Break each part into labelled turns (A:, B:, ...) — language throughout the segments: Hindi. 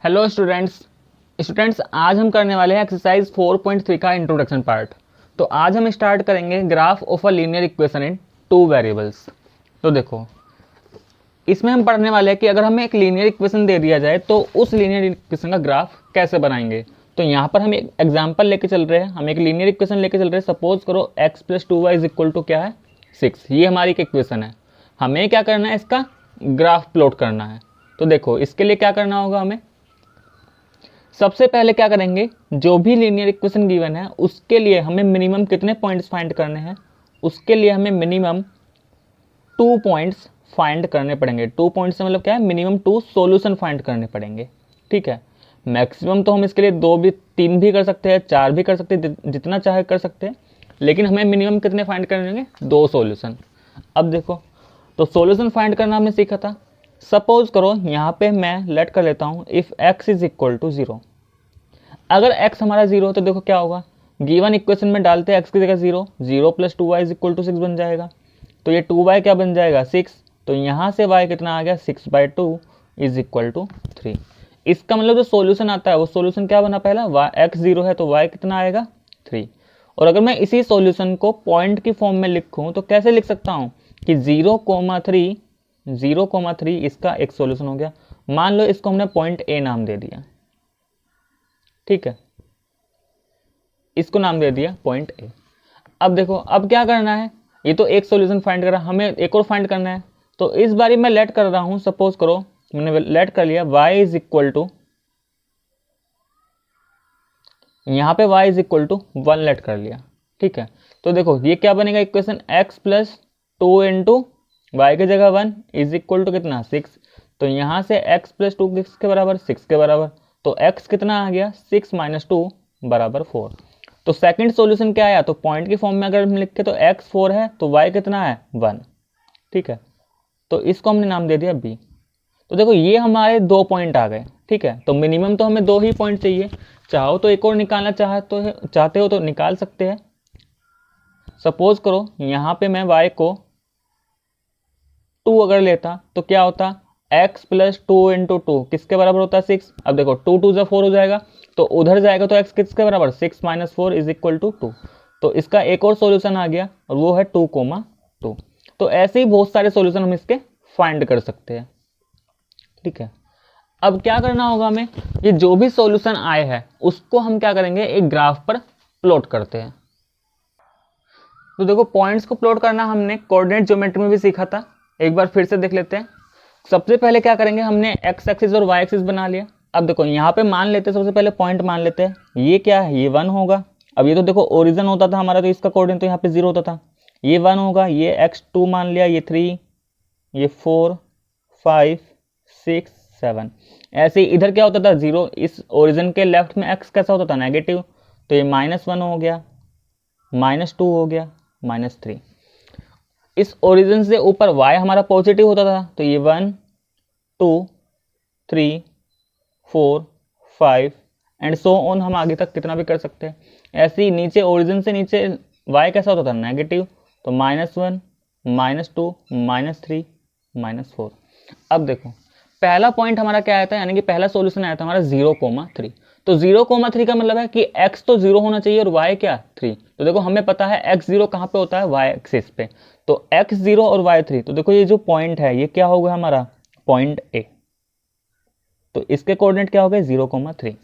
A: हेलो स्टूडेंट्स आज हम करने वाले हैं एक्सरसाइज 4.3 का इंट्रोडक्शन पार्ट। तो आज हम स्टार्ट करेंगे graph of a linear equation in two variables. तो देखो इसमें हम पढ़ने वाले हैं कि अगर हमें एक लीनियर इक्वेशन दे दिया जाए तो उस लीनियर इक्वेशन का ग्राफ कैसे बनाएंगे। तो यहाँ पर हम एक एग्जाम्पल लेके चल रहे हैं, हम एक लीनियर इक्वेशन लेके चल रहे हैं। सपोज करो x + 2y is equal to क्या है 6। ये हमारी एक इक्वेशन है, हमें क्या करना है, इसका ग्राफ प्लॉट करना है। तो देखो इसके लिए क्या करना होगा, हमें सबसे पहले क्या करेंगे, जो भी लीनियर इक्वेशन गिवन है उसके लिए हमें मिनिमम कितने पॉइंट्स फाइंड करने हैं। उसके लिए हमें मिनिमम 2 पॉइंट्स फाइंड करने पड़ेंगे। 2 पॉइंट्स से मतलब क्या है, मिनिमम 2 सॉल्यूशन फाइंड करने पड़ेंगे। ठीक है, मैक्सिमम तो हम इसके लिए 2 भी 3 भी कर सकते हैं, 4 भी कर सकते हैं, जितना चाहे कर सकते हैं, लेकिन हमें मिनिमम कितने फाइंड करने होंगे, 2 सॉल्यूशन। अब देखो तो सॉल्यूशन फाइंड करना हमने सीखा था। सपोज करो यहाँ पे मैं लेट कर लेता हूँ if x is equal to 0। अगर x हमारा 0 तो देखो क्या होगा, गिवन इक्वेशन में डालते हैं x की जगह 0, 0 + 2y इज इक्वल टू 6 बन जाएगा। तो ये 2y क्या बन जाएगा 6। तो यहाँ से y कितना आ गया 6/2 इज इक्वल टू 3। इसका मतलब जो सॉल्यूशन आता है वो सॉल्यूशन क्या बना, पहला x 0 है तो y कितना आएगा 3। और अगर मैं इसी सॉल्यूशन को पॉइंट की फॉर्म में लिखूँ तो कैसे लिख सकता हूँ कि 0,3 इसका एक सॉल्यूशन हो गया। मान लो इसको हमने पॉइंट A नाम दे दिया, ठीक है, इसको नाम दे दिया पॉइंट A। अब देखो अब क्या करना है, ये तो एक सॉल्यूशन फाइंड करा, हमें एक और फाइंड करना है। तो इस बारी मैं लेट कर रहा हूं, सपोज करो मैंने लेट कर लिया y इज इक्वल टू, यहाँ पे y is equal to 1 let कर लिया। ठीक है, तो देखो ये क्या बनेगा इक्वेशन, x + 2 इंटू y की जगह 1 इज इक्वल टू कितना 6। तो यहाँ से x + 2 किसके बराबर, 6 के बराबर। तो x कितना आ गया 6 - 2 = 4। तो सेकंड सॉल्यूशन क्या आया, तो पॉइंट की फॉर्म में अगर हम लिखे तो x 4 है तो y कितना है 1। ठीक है, तो इसको हमने नाम दे दिया b। तो देखो ये हमारे 2 पॉइंट आ गए। ठीक है, तो मिनिमम तो हमें 2 ही पॉइंट चाहिए, चाहो तो एक और निकालना चाहते हो तो निकाल सकते हैं। सपोज करो यहाँ पे मैं y को 2 अगर लेता तो क्या होता, x + 2 इंटू 2 किसके बराबर होता है 6। अब देखो 2 × 2 = 4 हो जाएगा, तो उधर जाएगा तो x किसके बराबर 6 - 4 इज इक्वल टू 2। तो इसका एक और सॉल्यूशन आ गया और वो है 2,2। तो ऐसे ही बहुत सारे सॉल्यूशन हम इसके फाइंड कर सकते हैं। ठीक है, अब क्या करना होगा हमें, ये जो भी सॉल्यूशन आए हैं उसको हम क्या करेंगे, एक ग्राफ पर प्लॉट करते हैं। तो देखो पॉइंट्स को प्लॉट करना हमने कोऑर्डिनेट ज्योमेट्री में भी सीखा था, एक बार फिर से देख लेते हैं। सबसे पहले क्या करेंगे, हमने x एक्सिस और y एक्सिस बना लिया। अब देखो यहाँ पे मान लेते हैं, सबसे पहले पॉइंट मान लेते हैं, ये क्या है, ये 1 होगा। अब ये तो देखो ओरिजिन होता था हमारा, तो इसका कोऑर्डिनेट तो यहाँ पे 0 होता था, ये 1 होगा। ये x2 मान लिया, ये 3, ये 4, 5, 6, 7। ऐसे ही इधर क्या होता था 0, इस ओरिजिन के लेफ्ट में x कैसा होता था नेगेटिव, तो ये -1 हो गया, -2 हो गया, -3। इस ओरिजिन से ऊपर y हमारा पॉजिटिव होता था, तो ये 1, 2, 3, 4, 5 एंड सो ऑन, हम आगे तक कितना भी कर सकते हैं। ऐसे ही नीचे ओरिजिन से नीचे y कैसा होता था नेगेटिव, तो -1, -2, -3, -4। अब देखो पहला पॉइंट हमारा क्या आया था, यानी कि पहला सॉल्यूशन आया था हमारा 0,3। तो 0,3 का मतलब है कि x तो 0 होना चाहिए और y क्या 3। तो देखो हमें पता है x 0 कहाँ पे होता है, y एक्सिस पे। तो x 0 और y 3, तो देखो ये जो पॉइंट है ये क्या होगा हमारा पॉइंट A। तो इसके कोऑर्डिनेट क्या हो गए 0,3।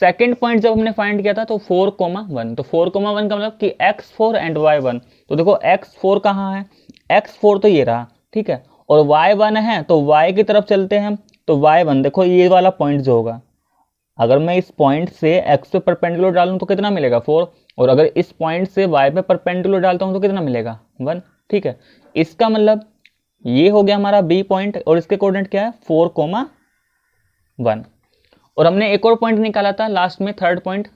A: सेकंड पॉइंट जब हमने फाइंड किया था तो 4,1। तो 4,1 का मतलब कि x4 एंड y1। तो देखो x4 कहाँ है, x4 तो ये रहा, ठीक है, और y1 है तो y की तरफ चलते हैं। तो y1 देखो ये वाला पॉइंट जो होगा, अगर मैं इस पॉइंट से x पे परपेंडिकुलर डालूं तो कितना मिलेगा 4, और अगर इस पॉइंट से y पे परपेंडिकुलर डालता हूं तो कितना मिलेगा 1। ठीक है, इसका मतलब ये हो गया हमारा b पॉइंट, और इसके कोऑर्डिनेट क्या है 4,1। और हमने एक और पॉइंट निकाला था लास्ट में, थर्ड पॉइंट।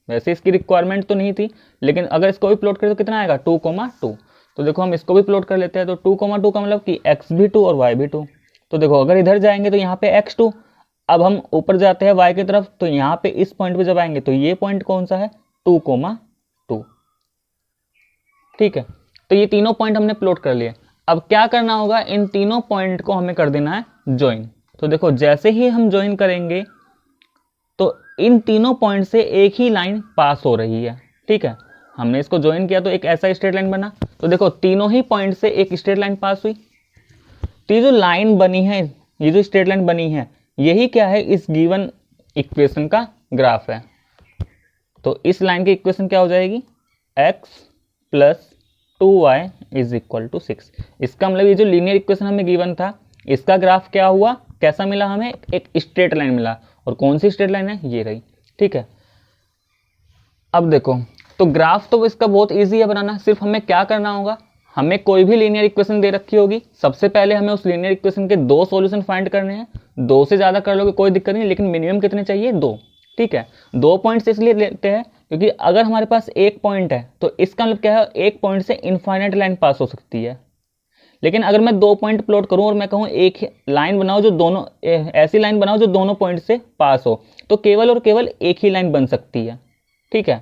A: वैसे इसकी रिक्वायरमेंट तो नहीं थी, लेकिन अगर इसको भी प्लॉट करें तो कितना आएगा 2,2। तो देखो हम इसको भी प्लॉट कर लेते हैं। तो 2,2 का मतलब कि x भी 2 और y भी 2। तो देखो अगर इधर जाएंगे तो यहाँ पे x2, अब हम ऊपर जाते हैं y की तरफ, तो यहाँ पे इस पॉइंट पे जब आएंगे तो ये पॉइंट कौन सा है 2,2। ठीक है, तो ये तीनों पॉइंट हमने प्लॉट कर लिए। अब क्या करना होगा, इन तीनों पॉइंट को हमें कर देना है ज्वाइन। तो देखो जैसे ही हम ज्वाइन करेंगे तो इन तीनों पॉइंट से एक ही लाइन पास हो रही है, ठीक है। हमने इसको ज्वाइन किया तो एक ऐसा स्ट्रेट लाइन बना। तो देखो तीनों ही पॉइंट से एक स्ट्रेट लाइन पास हुई। तो ये जो लाइन बनी है, ये जो स्ट्रेट लाइन बनी है, यही क्या है, इस गिवन इक्वेशन का ग्राफ है। तो इस लाइन की इक्वेशन क्या हो जाएगी, x plus 2y is equal to 6। इसका मतलब ये जो लीनियर इक्वेशन हमें गिवन था, इसका ग्राफ क्या हुआ, कैसा मिला हमें, एक स्ट्रेट लाइन मिला। और कौन सी स्ट्रेट लाइन है, ये रही, ठीक है। अब देखो, तो ग्राफ तो इसका बहुत इजी है बनाना। सिर्फ हमें क्या करना होगा, हमें कोई भी लीनियर इक्वेशन दे रखी होगी, सबसे पहले हमें उस लीनियर इक्वेशन के दो सॉल्यूशन फाइंड करने हैं। दो से ज्यादा कर लोगे कोई दिक्कत नहीं, लेकिन मिनिमम कितने चाहिए, दो, ठीक है। 2 पॉइंट्स इसलिए लेते हैं क्योंकि अगर हमारे पास एक पॉइंट है तो इसका मतलब क्या है, एक पॉइंट से इनफाइनाइट लाइन पास हो सकती है। लेकिन अगर मैं 2 पॉइंट प्लॉट करूं और मैं कहूं एक लाइन बनाओ जो दोनों, ऐसी लाइन बनाओ जो दोनों पॉइंट से पास हो, तो केवल और केवल एक ही लाइन बन सकती है, ठीक है।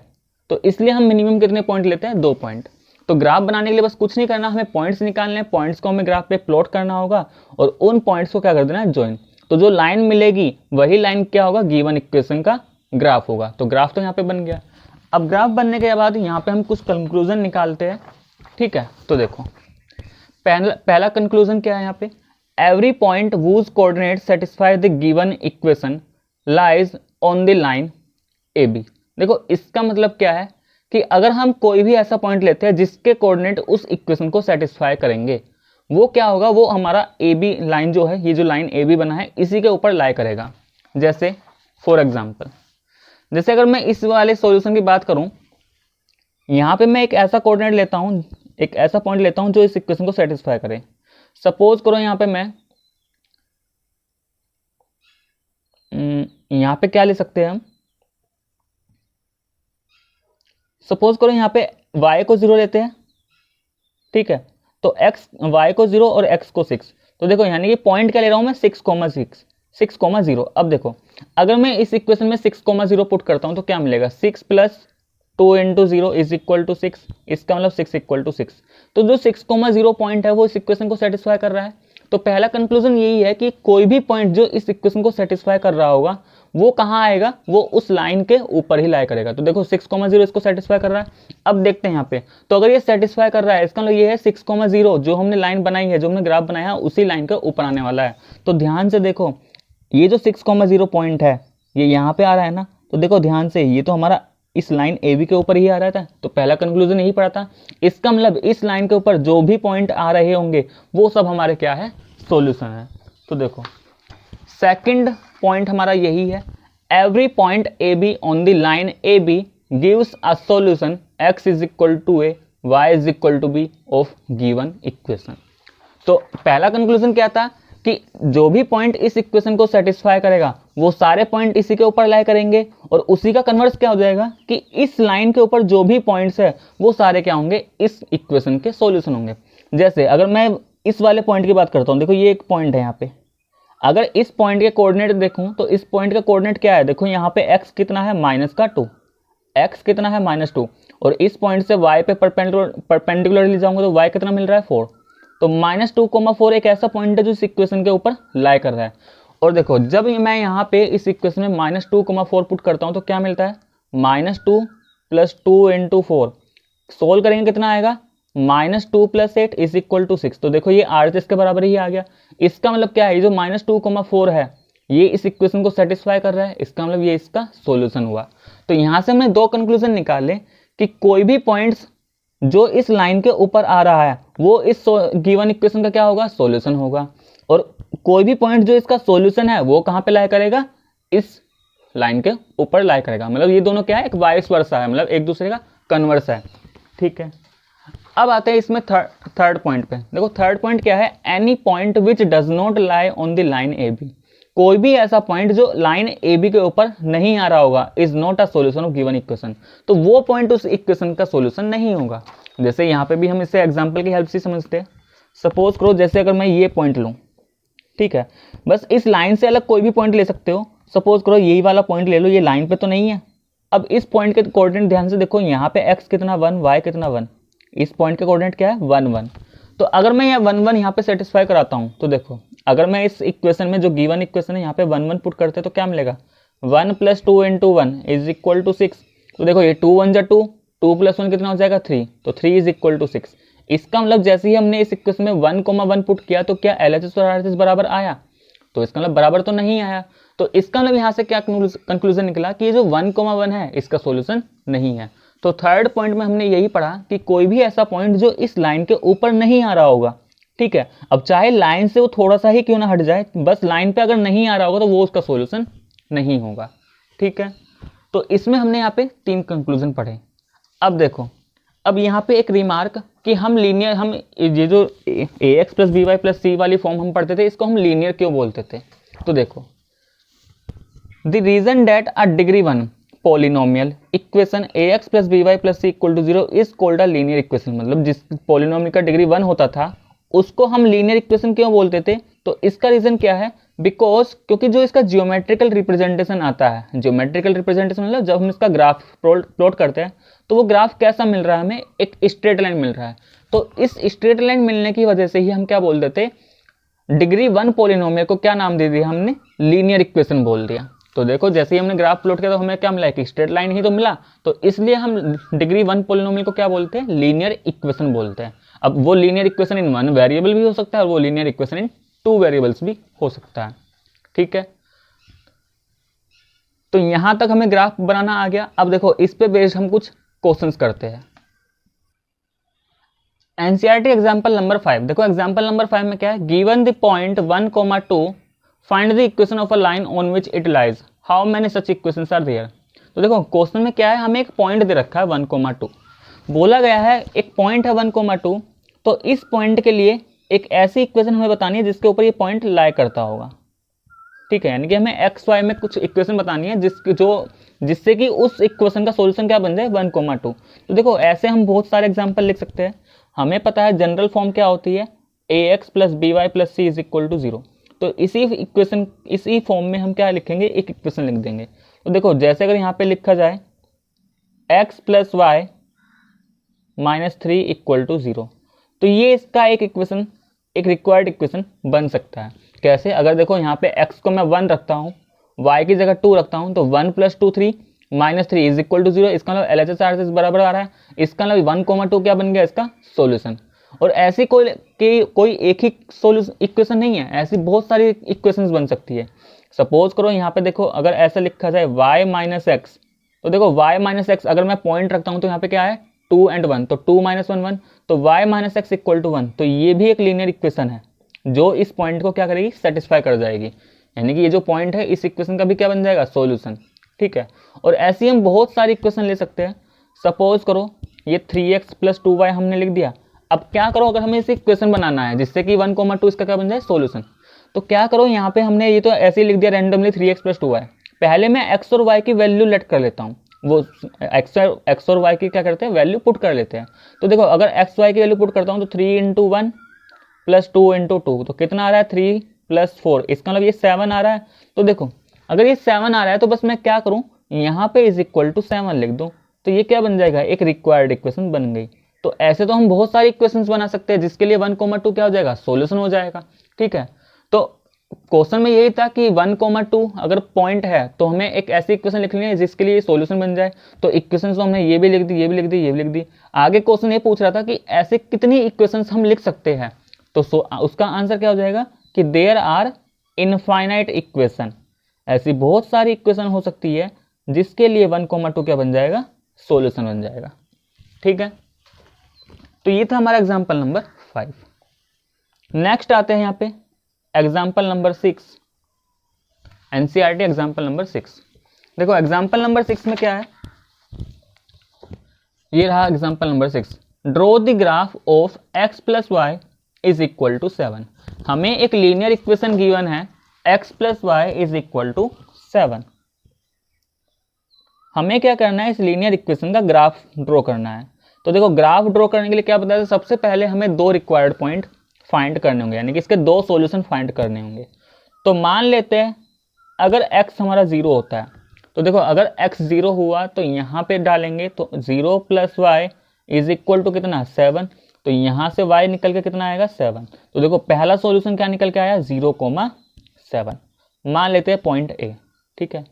A: तो इसलिए हम मिनिमम कितने पॉइंट लेते हैं, 2 पॉइंट। तो ग्राफ बनाने के लिए बस कुछ नहीं करना, हमें पॉइंट्स निकालने हैं, पॉइंट्स को हमें ग्राफ पे प्लॉट करना होगा और उन पॉइंट्स को क्या कर देना है, ज्वाइन। तो जो लाइन मिलेगी वही लाइन क्या होगा, गिवन इक्वेशन का ग्राफ होगा। तो ग्राफ तो यहाँ पे बन गया। अब ग्राफ बनने के बाद यहाँ पे हम कुछ कंक्लूजन निकालते हैं, ठीक है। तो देखो पहला कंक्लूजन क्या है यहाँ पे, every point whose coordinates satisfy the given equation lies on the line AB। देखो इसका मतलब क्या है कि अगर हम कोई भी ऐसा पॉइंट लेते हैं जिसके कोऑर्डिनेट उस इक्वेशन को सेटिस्फाई करेंगे, वो क्या होगा, वो हमारा AB लाइन जो है, ये जो लाइन AB बना है, इसी के ऊपर लाई करेगा। जैसे फॉर एग्जाम्पल, जैसे अगर मैं इस वाले सॉल्यूशन की बात करूं, यहाँ पे मैं एक ऐसा कोऑर्डिनेट लेता हूं, एक ऐसा पॉइंट लेता हूं जो इस इक्वेशन को सेटिस्फाई करे। सपोज करो यहाँ पे मैं यहाँ पे क्या ले सकते हैं हम, सपोज करो यहाँ पे y को 0 लेते हैं, ठीक है। तो y को 0 और x को 6। तो देखो यानी कि पॉइंट क्या ले रहा हूं मैं, 6,0। अब देखो अगर मैं इस इक्वेशन में 6,0 पुट करता हूं तो क्या मिलेगा, 6 plus 2 into 0 is equal to 6। इसका मतलब 6 इक्वल टू 6। तो जो 6,0 पॉइंट है वो इस इक्वेशन को सेटिस्फाई कर रहा है। तो पहला कंक्लूजन यही है कि कोई भी पॉइंट जो इस इक्वेशन को सेटिस्फाई कर रहा होगा वो कहाँ आएगा, वो उस लाइन के ऊपर ही लाई करेगा। तो देखो 6,0 इसको सेटिस्फाई कर रहा है। अब देखते हैं यहाँ पे, तो अगर ये सेटिस्फाई कर रहा है, इसका मतलब ये है 6,0 जो हमने लाइन बनाई है, जो हमने ग्राफ बनाया है, उसी लाइन के ऊपर आने वाला है। तो ध्यान से देखो, ये जो 6,0 पॉइंट है ये यहाँ पे आ रहा है ना, तो देखो ध्यान से, ये तो हमारा इस लाइन AB के ऊपर ही आ रहा था। तो पहला कंक्लूजन यही पड़ा था। इसका मतलब इस लाइन के ऊपर जो भी पॉइंट आ रहे होंगे वो सब हमारे क्या है, सॉल्यूशन है। तो देखो सेकंड पॉइंट हमारा यही है, every point AB on the line AB gives a solution x is equal to a, y is equal to b of given equation. तो पहला कंक्लूजन क्या था कि जो भी पॉइंट इस इक्वेशन को सेटिस्फाई करेगा वो सारे पॉइंट इसी के ऊपर लाई करेंगे, और उसी का कन्वर्स क्या हो जाएगा कि इस लाइन के ऊपर जो भी पॉइंट्स है वो सारे क्या होंगे, इस इक्वेशन के सॉल्यूशन होंगे। जैसे अगर मैं इस वाले पॉइंट की बात करता हूँ, देखो ये एक पॉइंट है यहाँ पे, अगर इस पॉइंट के कोऑर्डिनेट देखूं तो इस पॉइंट का कोऑर्डिनेट क्या है, देखो यहाँ पे x कितना है, -2, x कितना है -2, और इस पॉइंट से y पे परपेंडिकुलरली जाऊंगा तो y कितना मिल रहा है, 4। तो -2,4 एक ऐसा पॉइंट है जो इस इक्वेशन के ऊपर लाई कर रहा है। और देखो जब मैं यहाँ पे इस इक्वेशन में -2,4 पुट करता हूँ तो क्या मिलता है, -2 + 2 × 4, सोल्व करेंगे कितना आएगा, -2 + 8 इज इक्वल टू 6। तो देखो ये RHS के बराबर ही आ गया। इसका मतलब क्या है, ये जो -2,4 है ये इस इक्वेशन को सेटिस्फाई कर रहा है, इसका मतलब ये इसका सॉल्यूशन हुआ। तो यहाँ से हमने दो कंक्लूजन निकाले कि कोई भी पॉइंट्स जो इस लाइन के ऊपर आ रहा है वो इस गिवन इक्वेशन का क्या होगा, सॉल्यूशन होगा, और कोई भी पॉइंट जो इसका सॉल्यूशन है वो कहाँ पे लाई करेगा, इस लाइन के ऊपर लाई करेगा। मतलब ये दोनों क्या है, एक वाइस वर्सा है, मतलब एक दूसरे का कन्वर्स है, ठीक है। अब आते हैं इसमें थर्ड पॉइंट पे। देखो थर्ड पॉइंट क्या है, any point which does not lie on the line AB। कोई भी ऐसा पॉइंट जो लाइन AB के ऊपर नहीं आ रहा होगा, is not a solution of given equation. तो वो पॉइंट उस इक्वेशन का सॉल्यूशन नहीं होगा। जैसे यहाँ पे भी हम इसे एग्जांपल की हेल्प से समझते हैं। सपोज करो जैसे अगर मैं ये पॉइंट लूँ, ठीक है, बस इस लाइन से अलग कोई भी पॉइंट ले सकते हो। सपोज करो यही वाला पॉइंट ले लो, ये लाइन पे तो नहीं है। अब इस पॉइंट के कोऑर्डिनेट ध्यान से देखो, यहाँ पे x कितना 1, y कितना 1, इस पॉइंट के कोऑर्डिनेट क्या है 1, 1। तो अगर मैं यहाँ 1, 1 यहाँ पे सेटिस्फाई कराता हूँ तो देखो अगर मैं इस इक्वेशन में जो गिवन इक्वेशन है यहाँ पे 1, 1 पुट करते तो क्या मिलेगा, 1 + 2 × 1 = 6। तो देखो ये 2 1 जा 2, 2 + 1 कितना हो जाएगा 3, तो 3 = 6। इसका मतलब जैसे ही हमने इस इक्वेशन में 1, 1 पुट किया तो क्या LHS और RHS बराबर आया? तो इसका मतलब बराबर तो नहीं आया। तो इसका मतलब यहाँ से क्या कंक्लूजन निकला कि ये जो 1, 1 है इसका सॉल्यूशन नहीं है। तो थर्ड पॉइंट में हमने यही पढ़ा कि कोई भी ऐसा पॉइंट जो इस लाइन के ऊपर नहीं आ रहा होगा, ठीक है, अब चाहे लाइन से वो थोड़ा सा ही क्यों ना हट जाए, बस लाइन पे अगर नहीं आ रहा होगा तो वो उसका सॉल्यूशन नहीं होगा, ठीक है। तो इसमें हमने यहाँ पे 3 कंक्लूजन पढ़े। अब देखो, अब यहाँ पे एक रिमार्क कि हम ये जो ax + by + c वाली फॉर्म हम पढ़ते थे, इसको हम लीनियर क्यों बोलते थे? तो देखो, the reason that a degree 1 polynomial equation ax + by + c = 0 is called a linear equation. मतलब जिस पॉलिनोमियल का डिग्री 1 होता था उसको हम लीनियर इक्वेशन क्यों बोलते थे? तो इसका रीजन क्या है? बिकॉज क्योंकि जो इसका जियोमेट्रिकल रिप्रेजेंटेशन आता है, जियोमेट्रिकल रिप्रेजेंटेशन मतलब जब हम इसका ग्राफ प्लॉट करते हैं तो वो ग्राफ कैसा मिल रहा है हमें? एक स्ट्रेट लाइन मिल रहा है। तो इस स्ट्रेट लाइन मिलने की वजह से ही हम क्या बोल देते, डिग्री 1 पॉलिनोमियल को क्या नाम दे दिया हमने? लीनियर इक्वेशन बोल दिया। तो देखो जैसे ही हमने ग्राफ प्लॉट किया तो हमें क्या मिला? एक स्ट्रेट लाइन ही तो मिला। तो इसलिए हम डिग्री 1 पॉलिनोमियल को क्या बोलते हैं? लीनियर इक्वेशन बोलते हैं। अब वो लीनियर इक्वेशन इन 1 वेरिएबल भी हो सकता है और वो लीनियर इक्वेशन इन 2 वेरिएबल्स भी हो सकता है, ठीक है। तो यहां तक हमें ग्राफ बनाना आ गया। अब देखो इस पे बेस्ड हम कुछ क्वेश्चंस करते हैं। NCERT example number 5। देखो एग्जांपल नंबर 5 में क्या है? Given the point 1, 2 find the equation of a line on which it lies, how many such equations are there. तो देखो क्वेश्चन में क्या है, हमें एक पॉइंट दे रखा है 1, 2, बोला गया है एक पॉइंट है 1, 2, तो इस पॉइंट के लिए एक ऐसी इक्वेशन हमें बतानी है जिसके ऊपर ये पॉइंट लाई करता होगा, ठीक है। यानी कि हमें एक्स वाई में कुछ इक्वेशन बतानी है जिससे कि उस इक्वेशन का सॉल्यूशन क्या बन जाए? 1, 2। तो देखो ऐसे हम बहुत सारे एग्जांपल लिख सकते हैं। हमें पता है जनरल फॉर्म क्या होती है, ax + by + c = 0। तो इसी फॉर्म में हम क्या लिखेंगे? एक इक्वेशन लिख देंगे। तो देखो जैसे अगर यहाँ पे लिखा जाए x + y - 3 = 0, तो ये इसका एक इक्वेशन, एक रिक्वायर्ड इक्वेशन बन सकता है। कैसे? अगर देखो यहाँ पे x को मैं 1 रखता हूँ, y की जगह 2 रखता हूँ, तो 1 + 2 3 - 3 = 0। इसका मतलब LHS RHS बराबर आ रहा है। इसका मतलब 1, 2 क्या बन गया? इसका सॉल्यूशन। और ऐसी कोई एक ही सॉल्यूशन इक्वेशन नहीं है, ऐसी बहुत सारी इक्वेशंस बन सकती है। सपोज करो यहाँ पे देखो अगर ऐसा लिखा जाए y - x, तो देखो y - x अगर मैं पॉइंट रखता हूँ तो यहाँ पे क्या है? 2 और 1, तो 2 - 1 1, तो y - x = 1। तो ये भी एक लीनियर इक्वेशन है जो इस पॉइंट को क्या करेगी? सेटिस्फाई कर जाएगी। यानी कि ये जो पॉइंट है इस इक्वेशन का भी क्या बन जाएगा? सॉल्यूशन, ठीक है। और ऐसी हम बहुत सारी इक्वेशन ले सकते हैं। सपोज करो ये 3x + 2y हमने लिख दिया। अब क्या करो, अगर हमें इसे इक्वेशन बनाना है जिससे कि 1, 2 इसका क्या बन जाए? सॉल्यूशन। तो क्या करो, यहाँ पे हमने ये तो ऐसे ही लिख दिया रैंडमली 3x + 2y। पहले मैं x और y की वैल्यू लेट कर लेता हूँ, वो x और y की क्या करते हैं? वैल्यू पुट कर लेते हैं। तो देखो अगर x y की वैल्यू पुट करता हूँ तो 3 × 1 + 2 × 2, तो कितना आ रहा है? 3 + 4, इसका मतलब ये 7 आ रहा है। तो देखो अगर ये 7 आ रहा है तो बस मैं क्या करूँ, यहाँ पे = 7 लिख दूँ, तो ये क्या बन जाएगा? एक रिक्वायर्ड इक्वेशन बन गई। तो ऐसे तो हम बहुत सारी इक्वेशंस बना सकते हैं जिसके लिए 1, 2 क्या हो जाएगा? सॉल्यूशन हो जाएगा, ठीक है। तो क्वेश्चन में यही था कि 1, 2 अगर पॉइंट है तो हमें एक ऐसी इक्वेशन लिखनी है जिसके लिए सॉल्यूशन बन जाए। तो इक्वेशंस तो हमने ये भी लिख दी, ये भी लिख दी, ये भी लिख दी। आगे क्वेश्चन ये पूछ रहा था कि ऐसे कितनी इक्वेशंस हम लिख सकते हैं, तो उसका आंसर क्या हो जाएगा कि देयर आर इनफाइनाइट इक्वेशन। ऐसी बहुत सारी इक्वेशन हो सकती है जिसके लिए 1, 2 क्या बन जाएगा? सॉल्यूशन बन जाएगा, ठीक है। तो ये था हमारा एग्जाम्पल नंबर 5। नेक्स्ट आते हैं यहाँ पे example number 6, NCERT example number 6। देखो एग्जाम्पल नंबर 6 में क्या है, ये रहा example number 6। Draw the graph of x + y = 7। हमें एक लीनियर इक्वेशन गिवन है x + y = 7। हमें क्या करना है? इस लीनियर इक्वेशन का ग्राफ ड्रॉ करना है। तो देखो ग्राफ ड्रॉ करने के लिए क्या बताया? सबसे पहले हमें 2 रिक्वायर्ड पॉइंट फाइंड करने होंगे, यानी कि इसके 2 सॉल्यूशन फाइंड करने होंगे। तो मान लेते हैं अगर x हमारा 0 होता है, तो देखो अगर x 0 हुआ तो यहाँ पे डालेंगे, तो 0 + y = कितना? 7। तो यहाँ से y निकल के कितना आएगा? 7। तो देखो पहला सॉल्यूशन क्या निकल के आया? 0, 7। मान लेते हैं पॉइंट A, ठीक है।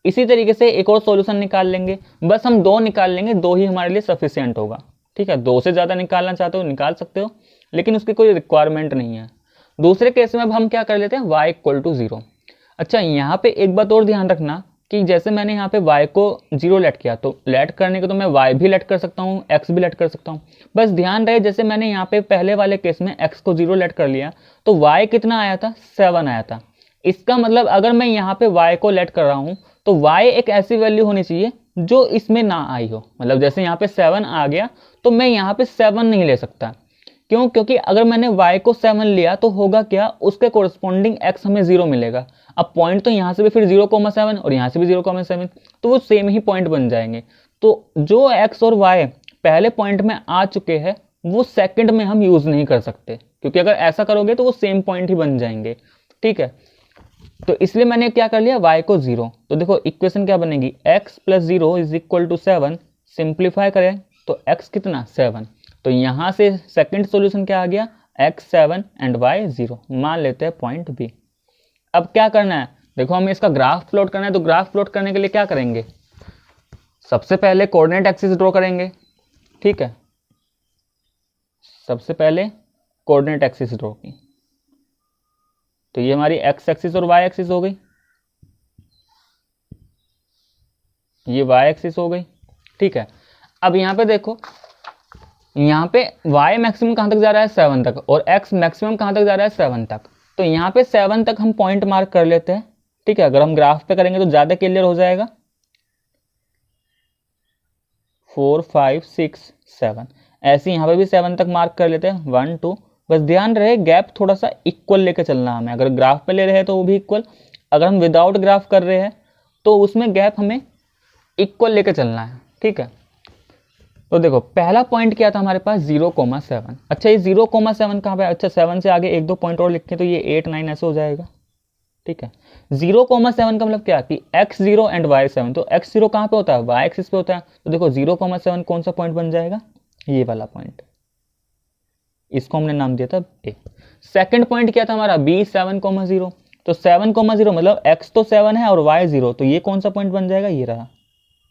A: इसी तरीके से एक और सॉल्यूशन निकाल लेंगे, बस हम 2 निकाल लेंगे, 2 ही हमारे लिए सफिशिएंट होगा। ठीक है, 2 से ज़्यादा निकालना चाहते हो निकाल सकते हो, लेकिन उसकी कोई रिक्वायरमेंट नहीं है। दूसरे केस में अब हम क्या कर लेते हैं, y = 0। अच्छा, यहाँ पे एक बात और ध्यान रखना कि जैसे मैंने यहाँ पे y को 0 लेट किया, तो लेट करने के तो मैं y भी लेट कर सकता हूँ, x भी लेट कर सकता हूँ। बस ध्यान रहे, जैसे मैंने यहाँ पे पहले वाले केस में x को 0 लेट कर लिया तो y कितना आया था, 7 आया था। इसका मतलब अगर मैं यहाँ पे y को लेट कर रहा हूँ तो y एक ऐसी वैल्यू होनी चाहिए जो इसमें ना आई हो। मतलब जैसे यहाँ पे 7 आ गया तो मैं यहाँ पे 7 नहीं ले सकता। क्यों? क्योंकि अगर मैंने y को 7 लिया तो होगा क्या, उसके कोरस्पॉन्डिंग x हमें 0 मिलेगा। अब पॉइंट तो यहाँ से भी फिर 0,7 और यहाँ से भी 0,7, तो वो सेम ही पॉइंट बन जाएंगे। तो जो x और y पहले पॉइंट में आ चुके हैं वो सेकंड में हम यूज नहीं कर सकते, क्योंकि अगर ऐसा करोगे तो वो सेम पॉइंट ही बन जाएंगे। ठीक है, तो इसलिए मैंने क्या कर लिया, y को 0। तो देखो इक्वेशन क्या बनेगी, x + 0 = 7। सिंप्लीफाई करें तो x कितना, 7। तो यहाँ से सेकंड सॉल्यूशन क्या आ गया, x 7 एंड y 0। मान लेते हैं पॉइंट B। अब क्या करना है, देखो हमें इसका ग्राफ प्लॉट करना है। तो ग्राफ प्लॉट करने के लिए क्या करेंगे, सबसे पहले कोऑर्डिनेट एक्सिस ड्रॉ करेंगे। ठीक है, सबसे पहले कोऑर्डिनेट एक्सिस ड्रॉ की, तो ये हमारी x एक्सिस और y एक्सिस हो गई, ये y एक्सिस हो गई। ठीक है, अब यहाँ पे देखो, यहाँ पे y मैक्सिमम कहाँ तक जा रहा है, 7 तक, और x मैक्सिमम कहाँ तक जा रहा है, 7 तक। तो यहाँ पे 7 तक हम पॉइंट मार्क कर लेते हैं। ठीक है, अगर हम ग्राफ पे करेंगे तो ज़्यादा क्लियर हो जाएगा। 4 5 6 7, ऐसे यहाँ पे भी 7 तक मार्क कर लेते हैं, 1 2। बस ध्यान रहे गैप थोड़ा सा इक्वल लेके चलना हमें। अगर ग्राफ पे ले रहे हैं तो वो भी इक्वल, अगर हम विदाउट ग्राफ कर रहे हैं तो उसमें गैप हमें इक्वल लेके चलना है। ठीक है, तो देखो पहला पॉइंट क्या था हमारे पास, 0,7। अच्छा, ये 0,7 कहाँ पे, अच्छा 7 से आगे 1 2 पॉइंट और लिखें तो ये 8 9 ऐसे हो जाएगा। ठीक है, 0,7 का मतलब क्या कि x0 एंड y7। तो x0 कहाँ पे होता है, y एक्सिस पे होता है। तो देखो 0,7 कौन सा पॉइंट बन जाएगा, ये वाला पॉइंट, इसको हमने नाम दिया था a। सेकंड पॉइंट क्या था हमारा, b 7,0। तो 7,0 मतलब x तो 7 है और y 0, तो ये कौन सा पॉइंट बन जाएगा, ये रहा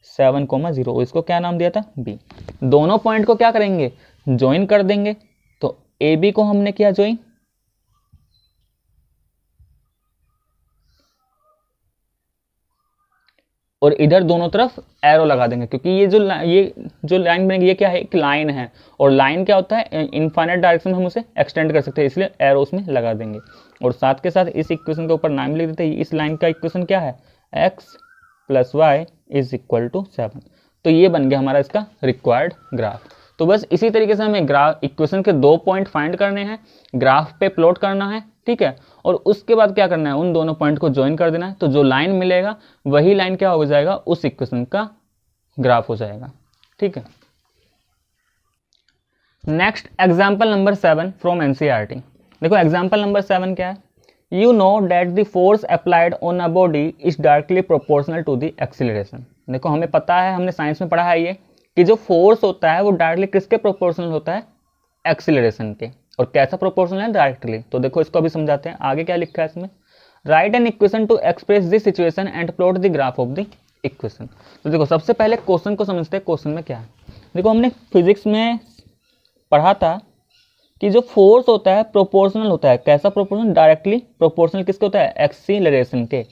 A: 7,0। इसको क्या नाम दिया था, b। दोनों पॉइंट को क्या करेंगे, ज्वाइन कर देंगे। तो ए बी को हमने किया ज्वाइन, और इधर दोनों तरफ एरो लगा देंगे, क्योंकि ये जो लाइन बनेगी ये क्या है, एक लाइन है। और लाइन क्या होता है, इनफाइनाइट डायरेक्शन में हम उसे एक्सटेंड कर सकते हैं, इसलिए एरो उसमें लगा देंगे। और साथ के साथ इस इक्वेशन के ऊपर नाम लिख देते हैं। इस लाइन का इक्वेशन क्या है, x + y = 7। तो ये बन गया हमारा इसका रिक्वायर्ड ग्राफ। तो बस इसी तरीके से हमें ग्राफ इक्वेशन के 2 पॉइंट फाइंड करने हैं, ग्राफ पे प्लॉट करना है। ठीक है, और उसके बाद क्या करना है, उन दोनों पॉइंट को ज्वाइन कर देना है। तो जो लाइन मिलेगा वही लाइन क्या हो जाएगा, उस इक्वेशन का ग्राफ हो जाएगा। ठीक है, next example number 7 from NCERT. देखो एग्जाम्पल नंबर 7 क्या है, you know that the force applied on a body is directly proportional to the acceleration. देखो हमें पता है, हमने साइंस में पढ़ा है ये, कि जो फोर्स होता है वो डायरेक्टली किसके प्रोपोर्शनल होता है, एक्सीलरेशन के। और कैसा प्रोपोर्शनल है, डायरेक्टली। तो देखो इसको अभी समझाते हैं, आगे क्या लिखा है इसमें, right an equation two express this situation and plot the graph of the equation. तो देखो सबसे पहले क्वेश्चन को समझते हैं, क्वेश्चन में क्या है। देखो हमने फिजिक्स में पढ़ा था कि जो फोर्स होता है प्रोपोर्शनल होता है। कैसा प्रोपोर्शनल, डायरेक्टली प्रोपोर्शनल किसके होता है, एक्सीलरेशन के।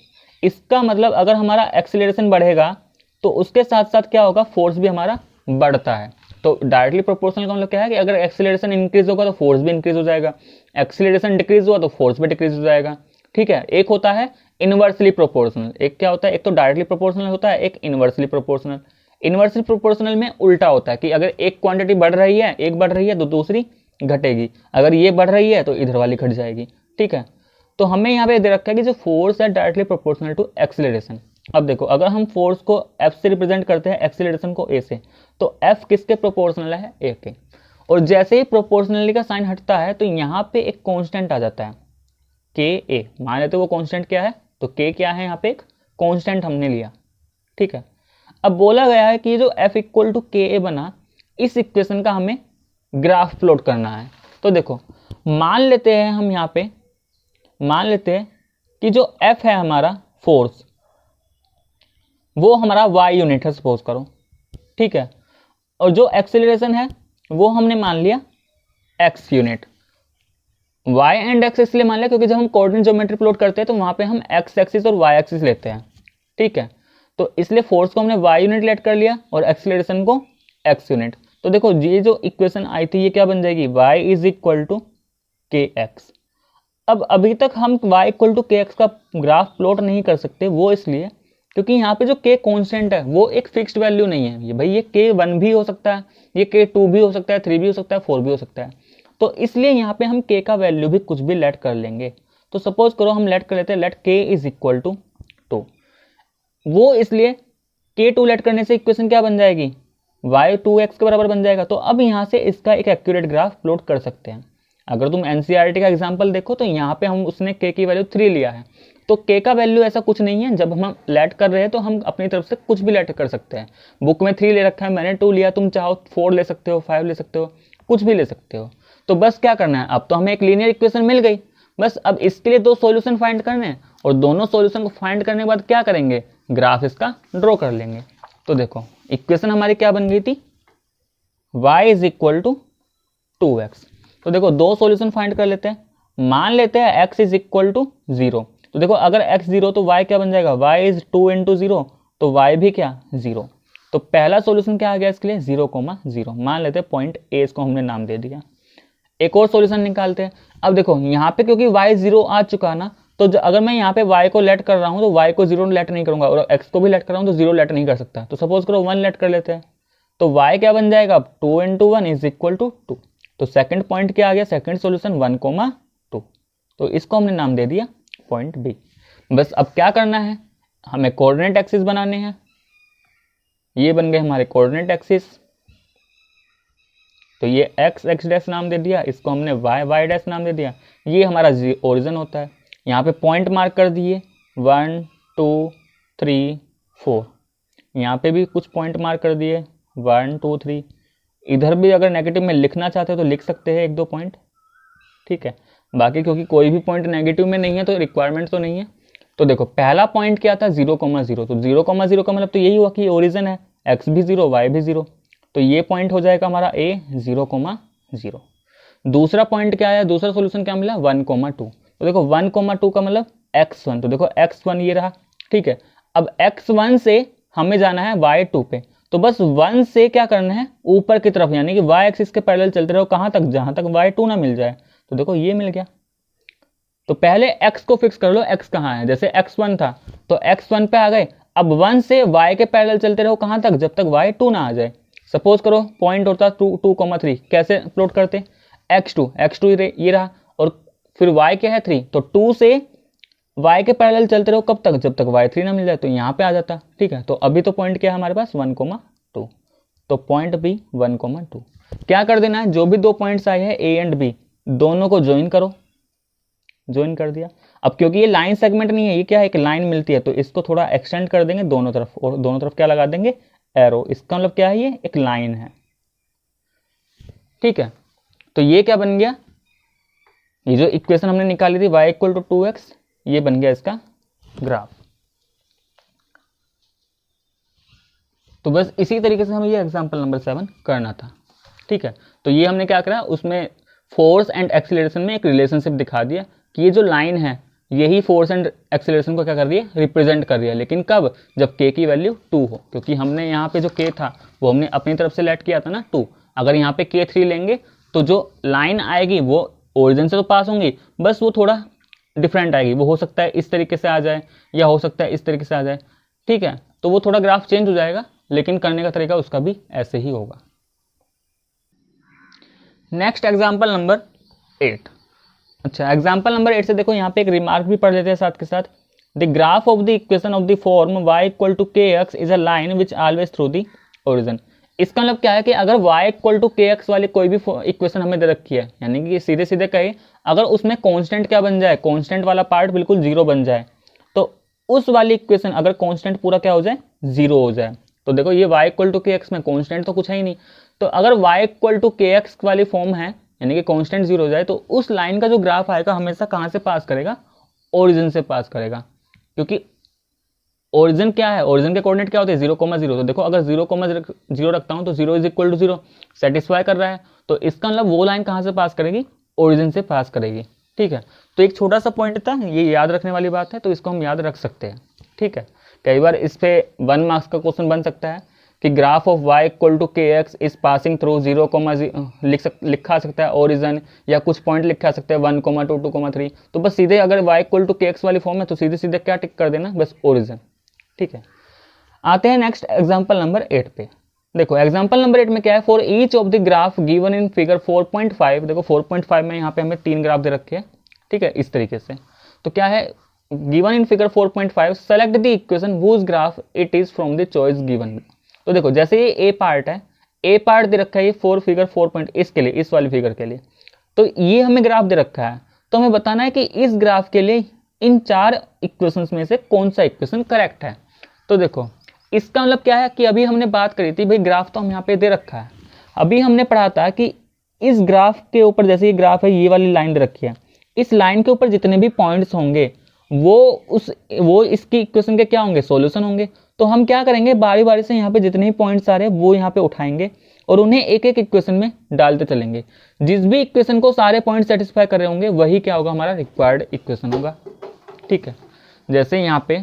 A: इसका मतलब अगर हमारा एक्सीलरेशन बढ़ेगा तो उसके साथ साथ क्या होगा, फोर्स भी हमारा बढ़ता है। तो डायरेक्टली प्रोपोर्शनल का मतलब क्या है कि अगर एक्सीलरेशन इंक्रीज होगा तो फोर्स भी इंक्रीज हो जाएगा, एक्सीलरेशन डिक्रीज हुआ तो फोर्स भी डिक्रीज हो जाएगा। ठीक है, एक होता है इनवर्सली प्रोपोर्शनल, एक क्या होता है, एक तो डायरेक्टली प्रोपोर्शनल होता है, एक इनवर्सली प्रोपोर्शनल। इनवर्सली प्रोपोर्शनल में उल्टा होता है कि अगर एक क्वांटिटी बढ़ रही है, एक बढ़ रही है तो दूसरी घटेगी, अगर ये बढ़ रही है तो इधर वाली घट जाएगी। ठीक है, तो हमें यहाँ पे दे रखा है कि जो फोर्स है डायरेक्टली प्रोपोर्शनल टू एक्सीलरेशन। अब देखो अगर हम फोर्स को F से रिप्रेजेंट करते हैं, एक्सीलरेशन को A से, तो F किसके प्रोपोर्शनल है, A के। और जैसे ही प्रोपोर्शनली का साइन हटता है तो यहाँ पे एक कांस्टेंट आ जाता है KA। मान लेते वो कांस्टेंट क्या है, तो K क्या है, यहाँ पे एक कांस्टेंट हमने लिया। ठीक है, अब बोला गया है कि जो F = KA बना, इस इक्वेशन का हमें ग्राफ प्लॉट करना है। तो देखो मान लेते हैं हम यहाँ पे, मान लेते हैं कि जो F है हमारा फोर्स, वो हमारा y यूनिट है सपोज करो, ठीक है, और जो एक्सेलरेशन है वो हमने मान लिया x unit. y and x इसलिए मान लिया क्योंकि जब हम कोऑर्डिनेट ज्योमेट्री प्लॉट करते हैं तो वहां पे हम x एक्सिस और y एक्सिस लेते हैं, ठीक है, तो इसलिए फोर्स को हमने y यूनिट लेट कर लिया और एक्सेलरेशन को x यूनिट। तो देखो ये जो इक्वेशन आई थी ये क्या बन जाएगी, y is equal to K x. अब अभी तक हम y equal to K x का ग्राफ प्लॉट नहीं कर सकते, वो इसलिए क्योंकि यहाँ पे जो k कांस्टेंट है वो एक फिक्स्ड वैल्यू नहीं है। ये भाई ये k1 भी हो सकता है, ये k2 भी हो सकता है, 3 भी हो सकता है, 4 भी हो सकता है, तो इसलिए यहाँ पे हम k का वैल्यू भी कुछ भी लेट कर लेंगे। तो सपोज करो हम लेट कर लेते हैं let k is equal to 2, वो इसलिए k2 लेट करने से इक्वेशन क्या बन जाएगी, y 2x के बराबर बन जाएगा। तो अब यहाँ से इसका एक एक्यूरेट ग्राफ प्लॉट कर सकते हैं। अगर तुम एनसीईआरटी का एग्जांपल देखो तो यहाँ पे हम उसने k की वैल्यू 3 लिया है, तो k का वैल्यू ऐसा कुछ नहीं है। जब हम लेट कर रहे हैं तो हम अपनी तरफ से कुछ भी लेट कर सकते हैं। बुक में 3 ले रखा है, मैंने 2 लिया, तुम चाहो 4 ले सकते हो, 5 ले सकते हो, कुछ भी ले सकते हो। तो बस क्या करना है, अब तो हमें एक लीनियर इक्वेशन मिल गई, बस अब इसके लिए 2 सॉल्यूशन फाइंड करने हैं और दोनों सॉल्यूशन को फाइंड करने के बाद क्या करेंगे, ग्राफ इसका ड्रॉ कर लेंगे। तो देखो इक्वेशन हमारी क्या बन गई थी, y is equal to 2x। तो देखो 2 सॉल्यूशन फाइंड कर लेते हैं, मान लेते हैं x इज इक्वल टू 0। तो देखो अगर x 0 तो y क्या बन जाएगा, y इज 2 इंटू 0, तो y भी क्या 0। तो पहला सॉल्यूशन क्या आ गया इसके लिए 0,0, मान लेते हैं पॉइंट a, इसको हमने नाम दे दिया। एक और सॉल्यूशन निकालते हैं। अब देखो यहाँ पे क्योंकि y 0 आ चुका ना, तो अगर मैं यहाँ पे y को लेट कर रहा हूँ तो y को 0 लेट नहीं करूंगा और x को भी लेट कर रहा हूँ तो 0 लेट नहीं कर सकता। तो सपोज करो 1 लेट कर लेते हैं, तो y क्या बन जाएगा, 2 इंटू 1 इज इक्वल टू 2। तो सेकंड पॉइंट क्या आ गया, सेकंड सॉल्यूशन 1,2। तो इसको हमने नाम दे दिया पॉइंट बी। बस अब क्या करना है, हमें कोऑर्डिनेट एक्सिस बनाने हैं। ये बन गए हमारे कोऑर्डिनेट एक्सिस, तो ये x डैश नाम दे दिया, इसको हमने y डैश नाम दे दिया। ये हमारा ओरिजिन होता है। यहाँ पे पॉइंट मार्क कर दिए 1 2 3 4, यहाँ पे भी कुछ पॉइंट मार्क कर दिए 1 2 3। इधर भी अगर नेगेटिव में लिखना चाहते हो तो लिख सकते हैं 1-2 पॉइंट, ठीक है। बाकी क्योंकि कोई भी पॉइंट नेगेटिव में नहीं है तो रिक्वायरमेंट तो नहीं है। तो देखो पहला पॉइंट क्या था 0,0, तो 0,0 का मतलब तो यही हुआ कि ओरिजिन है, x भी 0 y भी 0, तो ये पॉइंट हो जाएगा हमारा a 0,0। दूसरा पॉइंट क्या आया, दूसरा सोल्यूशन क्या मिला 1,2। तो देखो 1,2 का मतलब x1, तो देखो x1 ये रहा, ठीक है। अब x1 से हमें जाना है y2 पे, तो बस 1 से क्या करना है ऊपर की तरफ, यानी कि y एक्सिस के पैरेलल चलते रहो, कहाँ तक, जहां तक y2 ना मिल जाए। तो देखो ये मिल गया। तो पहले x को फिक्स कर लो, x कहाँ है, जैसे x1 था तो x1 पे आ गए। अब 1 से y के पैरेलल चलते रहो, कहाँ तक, जब तक y2 ना आ जाए। सपोज करो पॉइंट होता 2,3, कैसे प्लॉट करते, x2 ये रहा, और फिर y क्या है 3, तो 2 से y के पैरेलल चलते रहो, कब तक, जब तक y3 ना मिल जाए। तो यहाँ पे आ जाता, ठीक है। तो अभी तो पॉइंट क्या है हमारे पास 1,2, तो पॉइंट बी 1,2। क्या कर देना है, जो भी 2 पॉइंट्स आए हैं a एंड b, दोनों को ज्वाइन करो, ज्वाइन कर दिया। अब क्योंकि ये लाइन सेगमेंट नहीं है, ये क्या है, एक लाइन मिलती है, तो इसको थोड़ा एक्सटेंड कर देंगे दोनों तरफ, और दोनों तरफ क्या लगा देंगे एरो। इसका मतलब क्या है, ये एक लाइन है, ठीक है। तो ये क्या बन गया, ये जो इक्वेशन हमने निकाली थी y इक्वल टू 2x, ये बन गया इसका ग्राफ। तो बस इसी तरीके से हमें ये एग्जांपल नंबर 7 करना था, ठीक है। तो ये हमने क्या करा, उसमें फोर्स एंड एक्सीलरेशन में एक रिलेशनशिप दिखा दिया कि ये जो लाइन है यही फोर्स एंड एक्सीलरेशन को क्या कर रही है, रिप्रेजेंट कर रही है। लेकिन कब, जब k की वैल्यू 2 हो, क्योंकि हमने यहाँ पे जो k था वो हमने अपनी तरफ से लेट किया था ना 2। अगर यहाँ पे k3 लेंगे तो जो लाइन आएगी वो ओरिजिन से तो पास होंगी, बस वो थोड़ा डिफरेंट आएगी। वो हो सकता है इस तरीके से आ जाए या हो सकता है इस तरीके से आ जाए, ठीक है। तो वो थोड़ा ग्राफ चेंज हो जाएगा, लेकिन करने का तरीका उसका भी ऐसे ही होगा। Next example number 8। अच्छा, एग्जाम्पल नंबर 8 से देखो यहाँ पे एक रिमार्क भी पढ़ लेते हैं साथ के साथ। The graph of the equation of the form y equal to kx is a line which always through the origin. इसका मतलब क्या है कि अगर y इक्वल टू kx वाली कोई भी इक्वेशन हमें दे रखी है, यानी कि सीधे सीधे कहे अगर उसमें कांस्टेंट क्या बन जाए, कांस्टेंट वाला पार्ट बिल्कुल 0 बन जाए, तो उस वाली इक्वेशन अगर कांस्टेंट पूरा क्या हो जाए 0 हो जाए। तो देखो ये y इक्वल टू kx में कांस्टेंट तो कुछ है ही नहीं, तो अगर y इक्वल टू kx वाली फॉर्म है यानी कि कांस्टेंट 0 हो जाए, तो उस लाइन का जो ग्राफ आएगा हमेशा कहाँ से पास करेगा, ओरिजिन से पास करेगा। क्योंकि ओरिजिन क्या है, ओरिजिन के कोऑर्डिनेट क्या होते हैं 0,0। तो देखो अगर 0,0 रखता हूँ तो 0 इज इक्वल टू 0 सेटिस्फाई कर रहा है, तो इसका मतलब वो लाइन कहाँ से पास करेगी, ओरिजिन से पास करेगी। ठीक है, तो एक छोटा सा पॉइंट था, ये याद रखने वाली बात है, तो इसको हम याद रख सकते हैं। ठीक है, कई बार इस पे 1 मार्क्स का क्वेश्चन बन सकता है कि graph of y equal to K X is passing through 0, लिखा सकता है ओरिजन, या कुछ पॉइंट लिखा सकते हैं 1, 2, 2, 3। तो बस सीधे अगर y equal to K x वाली फॉर्म है तो सीधे सीधे क्या टिक कर देना, बस ओरिजन। ठीक है, आते हैं नेक्स्ट एग्जाम्पल नंबर 8 पे। देखो एग्जाम्पल नंबर 8 में क्या है, for each of the graph given in figure 4.5। देखो 4.5 में यहाँ पे हमें 3 ग्राफ दे रखे हैं। ठीक है, इस तरीके से, तो क्या है, given in figure 4.5 select the equation whose graph it is from the choice given. तो देखो जैसे ये ए पार्ट है, ए पार्ट दे रखा है ये फिगर 4. इसके लिए, इस वाली फिगर के लिए, तो ये हमें ग्राफ दे रखा है, तो हमें बताना है कि इस ग्राफ के लिए इन 4 इक्वेशंस में से कौन सा इक्वेशन करेक्ट है। तो देखो इसका मतलब क्या है कि अभी हमने बात करी थी भाई, ग्राफ तो हम यहाँ पे दे रखा है, अभी हमने पढ़ा था कि इस ग्राफ के ऊपर, जैसे ये ग्राफ है, ये वाली लाइन दे रखी है, इस लाइन के ऊपर जितने भी पॉइंट्स होंगे वो इसकी इक्वेशन के क्या होंगे, सॉल्यूशन होंगे। तो हम क्या करेंगे, बारी बारी से यहाँ पे जितने भी पॉइंट्स आ रहे हैं वो यहाँ पे उठाएंगे और उन्हें एक एक इक्वेशन में डालते चलेंगे। जिस भी इक्वेशन को सारे पॉइंट सेटिस्फाई कर रहे होंगे वही क्या होगा, हमारा रिक्वायर्ड इक्वेशन होगा। ठीक है, जैसे यहाँ पे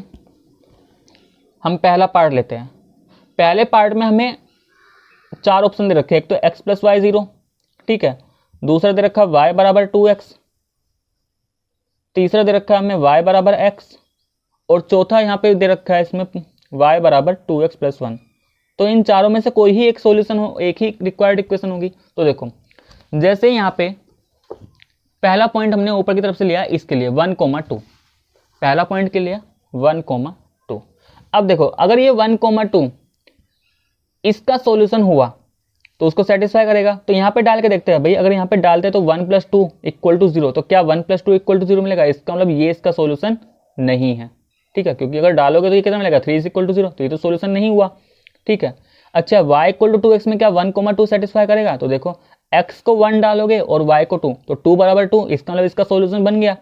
A: हम पहला पार्ट लेते हैं, पहले पार्ट में हमें 4 ऑप्शन दे रखे हैं, एक तो x + y 0, ठीक है, दूसरा दे रखा y = 2x, तीसरा दे रखा है हमें y = x, और चौथा यहाँ पे दे रखा है इसमें y = 2x + 1। तो इन चारों में से कोई ही एक सॉल्यूशन हो, एक ही रिक्वायर्ड इक्वेशन होगी। तो देखो जैसे यहाँ पे पहला पॉइंट हमने ऊपर की तरफ से लिया, इसके लिए 1,2, पहला पॉइंट के लिए 1,2। अब देखो अगर ये 1,2 इसका सॉल्यूशन हुआ तो उसको सेटिस्फाई करेगा। तो यहाँ पे डाल के देखते हैं भाई, अगर यहाँ पे डालते हैं तो 1 + 2 = 0, तो क्या 1 + 2 = 0 मिलेगा? इसका मतलब ये इसका सॉल्यूशन नहीं है। ठीक है, क्योंकि अगर डालोगे तो ये कितना मिलेगा, 3 = 0, तो ये तो सॉल्यूशन नहीं हुआ। ठीक है, अच्छा y = 2x में क्या 1,2 सेटिस्फाई करेगा? तो देखो x को 1 डालोगे और y को 2, तो 2 = 2, इसका मतलब इसका सॉल्यूशन बन गया।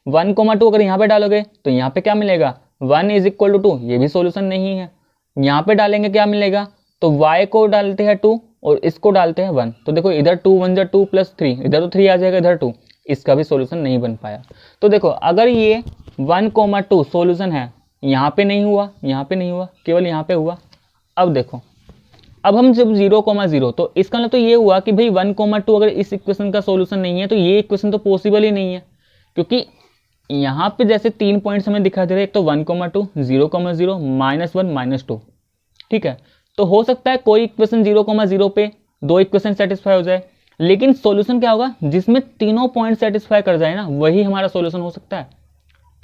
A: 1,2 अगर यहाँ पे डालोगे तो यहाँ पे क्या मिलेगा, 1 = 2, ये भी सॉल्यूशन नहीं है। यहाँ पे डालेंगे क्या मिलेगा, तो y को डालते हैं 2 और इसको डालते हैं 1, तो देखो इधर 2 1 2 + 3, इधर तो 3 आ जाएगा, इधर 2, इसका भी सॉल्यूशन नहीं बन पाया। तो देखो अगर ये 1,2 सॉल्यूशन है, यहाँ पे नहीं हुआ, यहाँ पे नहीं हुआ, केवल यहाँ पे हुआ। अब देखो अब हम जब 0,0, तो इसका मतलब तो ये हुआ कि भाई 1,2 अगर इस इक्वेशन का सॉल्यूशन नहीं है तो ये इक्वेशन तो पॉसिबल ही नहीं है, क्योंकि यहाँ पे जैसे 3 पॉइंट्स हमें दिखाई दे रहे हैं, एक तो 1,2, 0,0, -1 -2। ठीक है, तो हो सकता है कोई इक्वेशन 0,0 पे 2 इक्वेशन सेटिस्फाई हो जाए, लेकिन सॉल्यूशन क्या होगा, जिसमें तीनों पॉइंट सेटिस्फाई कर जाए ना, वही हमारा सॉल्यूशन हो सकता है।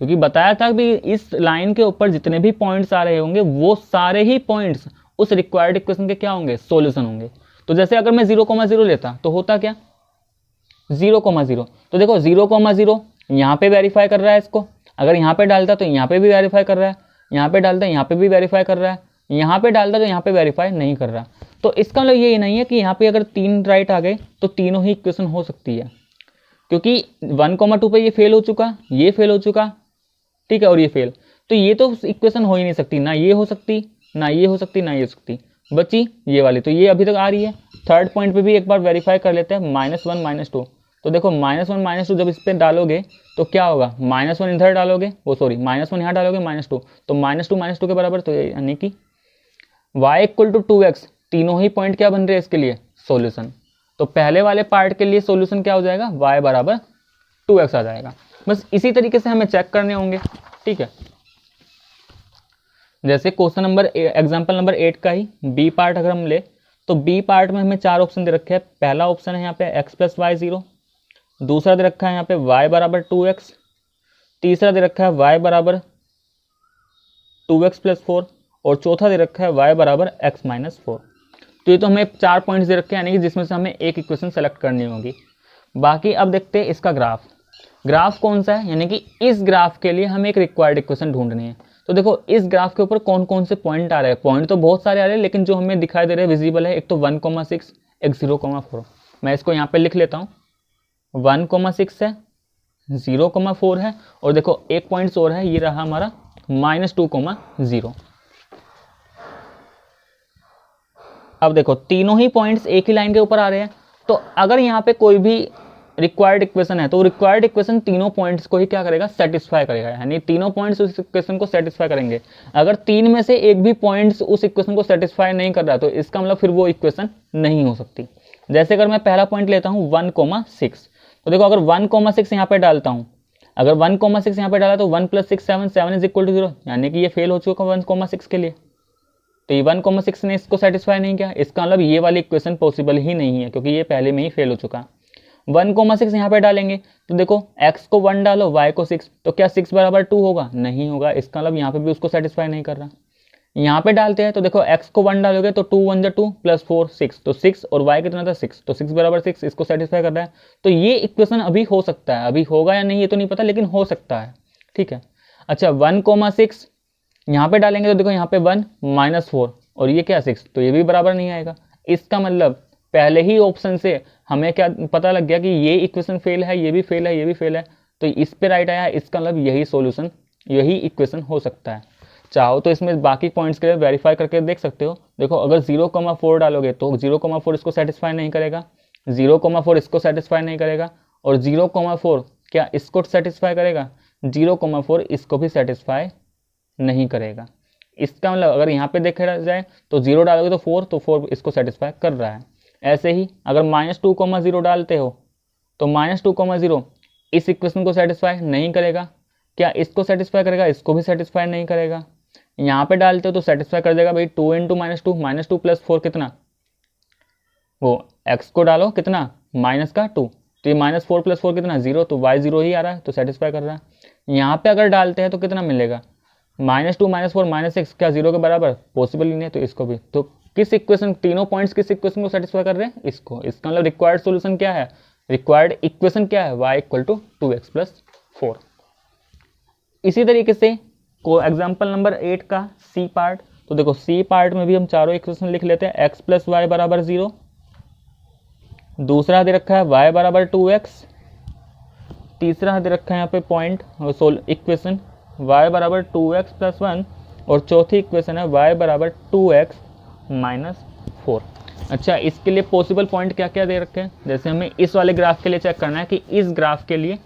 A: क्योंकि बताया था कि इस लाइन के ऊपर जितने भी पॉइंट्स आ रहे होंगे वो सारे ही पॉइंट्स उस रिक्वायर्ड इक्वेशन के क्या होंगे, सॉल्यूशन होंगे। तो जैसे अगर मैं 0,0 लेता तो होता क्या, 0,0, तो देखो 0,0 यहाँ पे वेरीफाई कर रहा है इसको, अगर यहाँ पे डालता तो यहाँ पे भी वेरीफाई कर रहा है, यहाँ पे डालता है यहाँ पे भी वेरीफाई कर रहा है, यहाँ पे डालता तो यहाँ पे वेरीफाई नहीं कर रहा। तो इसका मतलब ये नहीं है कि यहाँ पे अगर 3 राइट आ गए तो तीनों ही इक्वेशन हो सकती है, क्योंकि 1,2 पे ये फेल हो चुका, ये फेल हो चुका, ठीक है, और ये फेल, तो ये तो इक्वेशन हो ही नहीं सकती, ना ये हो सकती, ना ये हो सकती, ना ये हो सकती, बची ये वाली, तो ये अभी तक आ रही है। थर्ड पॉइंट पे भी एक बार वेरीफाई कर लेते हैं, -1 -2, तो देखो -1 -2 जब इस पर डालोगे तो क्या होगा, -1 इधर डालोगे, वो सॉरी -1 यहाँ डालोगे, -2, तो -2 के बराबर, तो यानी कि y = 2x, तीनों ही पॉइंट क्या बन रहे हैं इसके लिए, सॉल्यूशन। तो पहले वाले पार्ट के लिए सॉल्यूशन क्या हो जाएगा, y = 2x आ जाएगा। बस इसी तरीके से हमें चेक करने होंगे। ठीक है, जैसे क्वेश्चन नंबर एग्जांपल नंबर 8 का ही बी पार्ट अगर हम ले, तो बी पार्ट में हमें 4 ऑप्शन दे रखे हैं। पहला ऑप्शन है यहाँ पे x + y 0, दूसरा दे रखा है यहाँ पे y = 2x, तीसरा दे रखा है y = 2x + 4, और चौथा दे रखा है y = x - 4। तो ये तो हमें 4 पॉइंट्स दे रखे हैं, यानी कि जिसमें से हमें एक इक्वेशन सेलेक्ट करनी होगी। बाकी अब देखते हैं इसका ग्राफ कौन सा है, यानी कि इस ग्राफ के लिए हमें एक रिक्वायर्ड इक्वेशन ढूंढनी है। तो देखो इस ग्राफ के ऊपर कौन कौन से पॉइंट आ रहे हैं, पॉइंट तो बहुत सारे आ रहे हैं, लेकिन जो हमें दिखाई दे रहे हैं विजिबल है, एक तो 1,6, एक 0,4। मैं इसको यहाँ पे लिख लेता हूँ, 1,6 है, 0,4 है, और देखो एक पॉइंट्स और है, ये रहा हमारा -2,0। अब देखो तीनों ही पॉइंट्स एक ही लाइन के ऊपर आ रहे हैं, तो अगर यहाँ पे कोई भी रिक्वायर्ड इक्वेशन है तो रिक्वायर्ड इक्वेशन तीनों पॉइंट्स को ही क्या करेगा, सेटिस्फाई करेगा, यानी तीनों पॉइंट्स उस इक्वेशन को सेटिस्फाई करेंगे। अगर तीन में से एक भी पॉइंट्स उस इक्वेशन को सेटिस्फाई नहीं कर रहा तो इसका मतलब फिर वो इक्वेशन नहीं हो सकती। जैसे अगर मैं पहला पॉइंट लेता हूँ 1,6, तो देखो अगर 1,6 यहाँ पे डालता हूँ, अगर 1,6 यहाँ पे डाला तो 1 + 6 7, 7 = 0, यानी कि ये फेल हो चुका 1,6 के लिए। तो ये 1,6 ने इसको सेटिस्फाई नहीं किया, इसका मतलब ये वाली इक्वेशन पॉसिबल ही नहीं है, क्योंकि ये पहले में ही फेल हो चुका। 1,6 यहाँ पे डालेंगे तो देखो x को 1 डालो, y को 6, तो क्या 6 = 2 होगा? नहीं होगा, इसका मतलब यहाँ पे भी उसको सेटिस्फाई नहीं कर रहा। यहाँ पे डालते हैं तो देखो x को 1 डालोगे तो 2 × 1 = 2 + 4 6, तो 6 और y कितना था 6, तो 6 = 6, इसको सेटिस्फाई कर रहा है। तो ये इक्वेशन अभी हो सकता है, अभी होगा या नहीं ये तो नहीं पता, लेकिन हो सकता है, ठीक है। अच्छा 1,6 यहाँ पे डालेंगे तो देखो यहाँ पे 1 -4 और ये क्या 6, तो ये भी बराबर नहीं आएगा। इसका मतलब पहले ही ऑप्शन से हमें क्या पता लग गया कि ये इक्वेशन फेल है, ये भी फेल है, ये भी फेल है, तो इस पे राइट आया। इसका मतलब यही सॉल्यूशन, यही इक्वेशन हो सकता है। चाहो तो इसमें बाकी पॉइंट्स के लिए वेरीफाई करके देख सकते हो। देखो अगर 0,4 डालोगे तो 0,4 इसको सेटिस्फाई नहीं करेगा, 0,4 इसको सेटिस्फाई नहीं करेगा, और 0,4 क्या इसको सेटिस्फाई करेगा, 0,4 इसको भी सेटिस्फाई नहीं करेगा। इसका मतलब अगर यहाँ पे देखा जाए तो 0 डालोगे तो 4, तो 4 इसको सेटिस्फाई कर रहा है। ऐसे ही अगर -2,0 डालते हो तो -2,0 इस इक्वेशन को सेटिस्फाई नहीं करेगा, क्या इसको सेटिस्फाई करेगा, इसको भी सेटिस्फाई नहीं करेगा। यहाँ पे डालते हो तो सेटिस्फाई कर देगा भाई 2 × -2, -2 + 4 कितना, वो x को डालो कितना -2, तो ये -4 + 4 कितना 0, तो y 0 ही आ रहा है, तो सेटिस्फाई कर रहा है। यहाँ पे अगर डालते हैं तो कितना मिलेगा, -2 -4 -6, क्या 0 के बराबर, पॉसिबल ही नहीं है, तो इसको भी। तो किस इक्वेशन, तीनों पॉइंट्स किस इक्वेशन को सेटिस्फाई कर रहे हैं, इसको। इसका मतलब रिक्वायर्ड सॉल्यूशन क्या है, रिक्वायर्ड इक्वेशन क्या है, y = 2x + 4। इसी तरीके से को एग्जाम्पल नंबर 8 का सी पार्ट, तो देखो सी पार्ट में भी हम चारों इक्वेशन लिख लेते हैं। x + y = 0, दूसरा दे रखा है y = 2x, तीसरा दे रखा है यहाँ पे पॉइंट इक्वेशन y = 2x + 1, और चौथी इक्वेशन है y = 2x - 4। अच्छा इसके लिए पॉसिबल पॉइंट क्या क्या दे रखे हैं, जैसे हमें इस वाले ग्राफ के लिए चेक करना है कि इस ग्राफ के लिए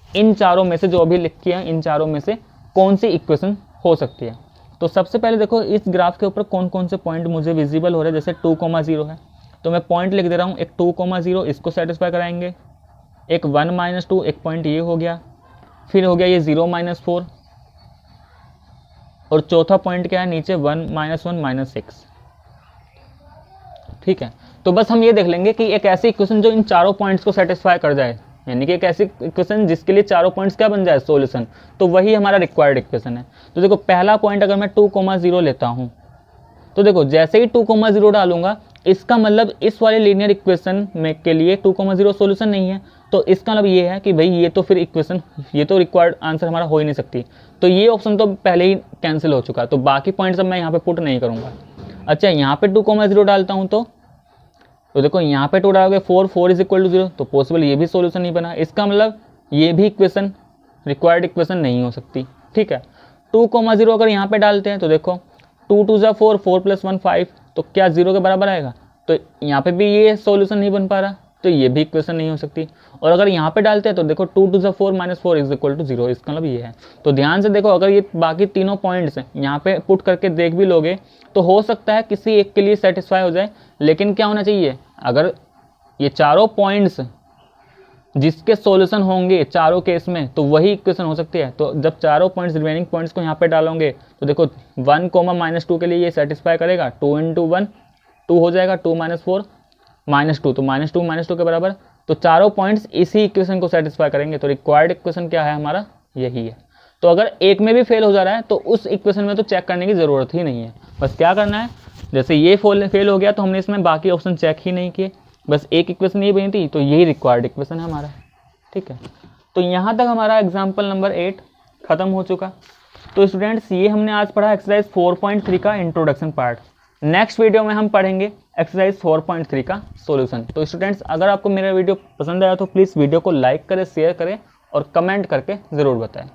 A: इन चारों में से जो अभी लिख किया है, इन चारों में से कौन सी इक्वेशन हो सकती है। तो सबसे पहले देखो इस ग्राफ के ऊपर कौन कौन से पॉइंट मुझे विजिबल हो रहे हैं। जैसे 2,0 है तो मैं पॉइंट लिख दे रहा हूँ, एक 2,0 इसको सेटिस्फाई कराएंगे, एक 1 - 2 एक पॉइंट ये हो गया, फिर हो गया ये 0 - 4, और चौथा पॉइंट क्या है नीचे 1 - 1 - 6, ठीक है। तो बस हम ये देख लेंगे कि एक ऐसी इक्वेशन जो इन चारों पॉइंट्स को सेटिस्फाई कर जाए, यानी कि एक ऐसी इक्वेशन जिसके लिए चारों पॉइंट्स क्या बन जाए, सॉल्यूशन, तो वही हमारा रिक्वायर्ड इक्वेशन है। तो देखो पहला पॉइंट अगर मैं 2,0 लेता हूँ तो देखो जैसे ही 2,0 डालूंगा, इसका मतलब इस वाले लीनियर इक्वेशन में के लिए 2,0 सॉल्यूशन नहीं है, तो इसका मतलब ये है कि भाई ये तो फिर इक्वेशन, ये तो रिक्वायर्ड आंसर हमारा हो ही नहीं सकती, तो ये ऑप्शन तो पहले ही कैंसिल हो चुका है, तो बाकी पॉइंट्स अब मैं यहाँ पे पुट नहीं करूँगा। अच्छा यहाँ पे 2,0 डालता हूँ तो देखो यहाँ पे 2 डालोगे 4 = 0, तो पॉसिबल ये भी सॉल्यूशन नहीं बना, इसका मतलब ये भी इक्वेशन रिक्वायर्ड इक्वेशन नहीं हो सकती, ठीक है। 2,0 अगर यहाँ पे डालते हैं तो देखो 2 × 2 = 4, 4 + 1 5, तो क्या 0 के बराबर आएगा, तो यहाँ पे भी ये सॉल्यूशन नहीं बन पा रहा, तो ये भी इक्वेशन नहीं हो सकती। और अगर यहाँ पे डालते हैं तो देखो 2 × 4 - 4 = 0, इसका मतलब ये है। तो ध्यान से देखो अगर ये बाकी तीनों पॉइंट्स यहाँ पे पुट करके देख भी लोगे तो हो सकता है किसी एक के लिए सेटिस्फाई हो जाए, लेकिन क्या होना चाहिए, अगर ये चारों पॉइंट्स जिसके सॉल्यूशन होंगे चारों केस में तो वही इक्वेशन हो सकती है। तो जब चारों पॉइंट्स रिमेनिंग पॉइंट्स को यहाँ पे डालोगे तो देखो 1, -2 के लिए ये सेटिस्फाई करेगा, 2 × 1 2 हो जाएगा, 2 - 4 -2, तो -2 के बराबर, तो चारों पॉइंट्स इसी इक्वेशन को सेटिस्फाई करेंगे। तो रिक्वायर्ड इक्वेशन क्या है हमारा, यही है। तो अगर एक में भी फेल हो जा रहा है तो उस इक्वेशन में तो चेक करने की ज़रूरत ही नहीं है, बस क्या करना है, जैसे ये फेल हो गया तो हमने इसमें बाकी ऑप्शन चेक ही नहीं किए, बस एक इक्वेशन ये बनी थी, तो यही रिक्वायर्ड इक्वेशन है हमारा, ठीक है। तो यहाँ तक हमारा एग्जाम्पल नंबर 8 खत्म हो चुका। तो स्टूडेंट्स ये हमने आज पढ़ा एक्सरसाइज 4.3 का इंट्रोडक्शन पार्ट। नेक्स्ट वीडियो में हम पढ़ेंगे एक्सरसाइज 4.3 का सॉल्यूशन। तो स्टूडेंट्स अगर आपको मेरा वीडियो पसंद आया तो प्लीज़ वीडियो को लाइक करें, शेयर करें और कमेंट करके ज़रूर बताएं।